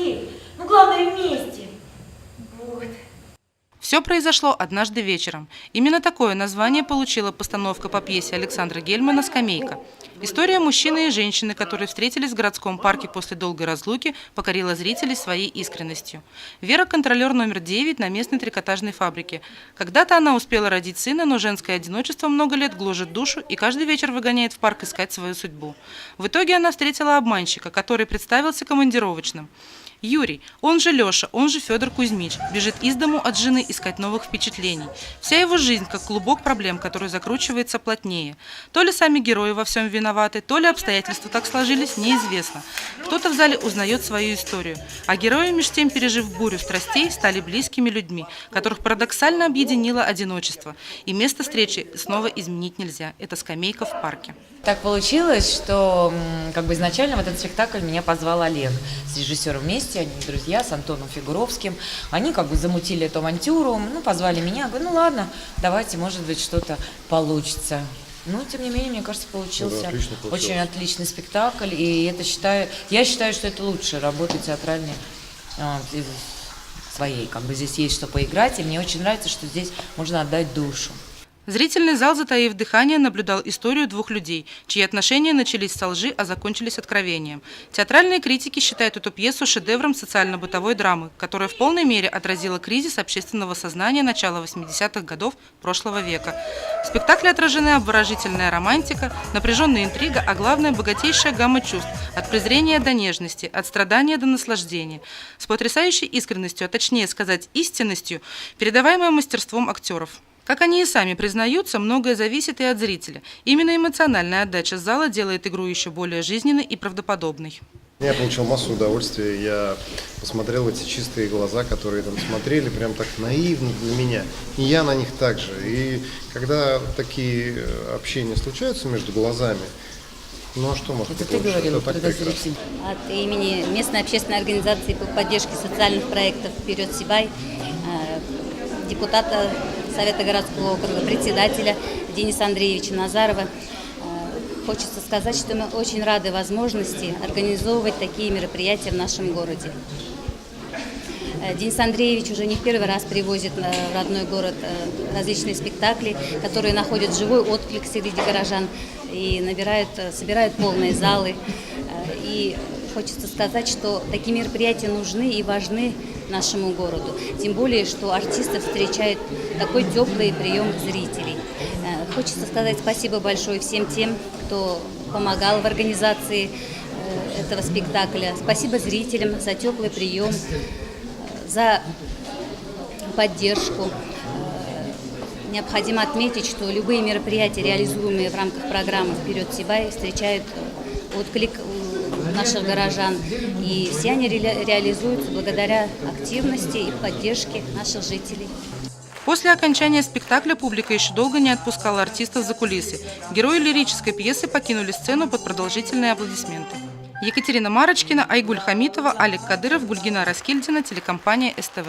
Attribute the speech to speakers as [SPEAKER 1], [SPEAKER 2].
[SPEAKER 1] детей. Ну, главное, вместе. Вот.
[SPEAKER 2] Все произошло однажды вечером. Именно такое название получила постановка по пьесе Александра Гельмана «Скамейка». История мужчины и женщины, которые встретились в городском парке после долгой разлуки, покорила зрителей своей искренностью. Вера – контролер номер 9 на местной трикотажной фабрике. Когда-то она успела родить сына, но женское одиночество много лет гложет душу и каждый вечер выгоняет в парк искать свою судьбу. В итоге она встретила обманщика, который представился командировочным. Юрий, он же Леша, он же Федор Кузьмич, бежит из дому от жены искать новых впечатлений. Вся его жизнь как клубок проблем, который закручивается плотнее. То ли сами герои во всем виноваты, то ли обстоятельства так сложились, неизвестно. Кто-то в зале узнает свою историю, а герои, меж тем пережив бурю страстей, стали близкими людьми, которых парадоксально объединило одиночество. И место встречи снова изменить нельзя. Это скамейка в парке.
[SPEAKER 3] Так получилось, что изначально в этот спектакль меня позвал Олег с режиссером вместе, они друзья, с Антоном Фигуровским. Они замутили эту авантюру, позвали меня, говорю, ну ладно, давайте, может быть, что-то получится. Но, тем не менее, мне кажется, получился очень отличный спектакль, и я считаю, что это лучшая работа театральной своей. Здесь есть что поиграть, и мне очень нравится, что здесь можно отдать душу.
[SPEAKER 2] Зрительный зал, затаив дыхание, наблюдал историю двух людей, чьи отношения начались со лжи, а закончились откровением. Театральные критики считают эту пьесу шедевром социально-бытовой драмы, которая в полной мере отразила кризис общественного сознания начала 80-х годов прошлого века. В спектакле отражены обворожительная романтика, напряженная интрига, а главное – богатейшая гамма чувств, от презрения до нежности, от страдания до наслаждения. С потрясающей искренностью, а точнее сказать истинностью, передаваемой мастерством актеров. Как они и сами признаются, многое зависит и от зрителя. Именно эмоциональная отдача зала делает игру еще более жизненной и правдоподобной.
[SPEAKER 4] Я получил массу удовольствия, я посмотрел эти чистые глаза, которые там смотрели, прям так наивно для меня. И я на них также. И когда такие общения случаются между глазами, ну а что может быть?
[SPEAKER 3] Это ты говорила,
[SPEAKER 4] это так прекрасно.
[SPEAKER 5] От имени местной общественной организации по поддержке социальных проектов «Вперед Сибай», депутата Совета городского округа, председателя Дениса Андреевича Назарова. Хочется сказать, что мы очень рады возможности организовывать такие мероприятия в нашем городе. Денис Андреевич уже не в первый раз привозит в родной город различные спектакли, которые находят живой отклик среди горожан и собирают полные залы. И хочется сказать, что такие мероприятия нужны и важны нашему городу. Тем более, что артисты встречают такой теплый прием зрителей. Хочется сказать спасибо большое всем тем, кто помогал в организации этого спектакля. Спасибо зрителям за теплый прием, за поддержку. Необходимо отметить, что любые мероприятия, реализуемые в рамках программы «Вперед Сибай», встречают отклик наших горожан. И все они реализуются благодаря активности и поддержке наших жителей.
[SPEAKER 2] После окончания спектакля публика еще долго не отпускала артистов за кулисы. Герои лирической пьесы покинули сцену под продолжительные аплодисменты. Екатерина Марочкина, Айгуль Хамитова, Алик Кадыров, Гульгина Раскильдина, телекомпания СТВ.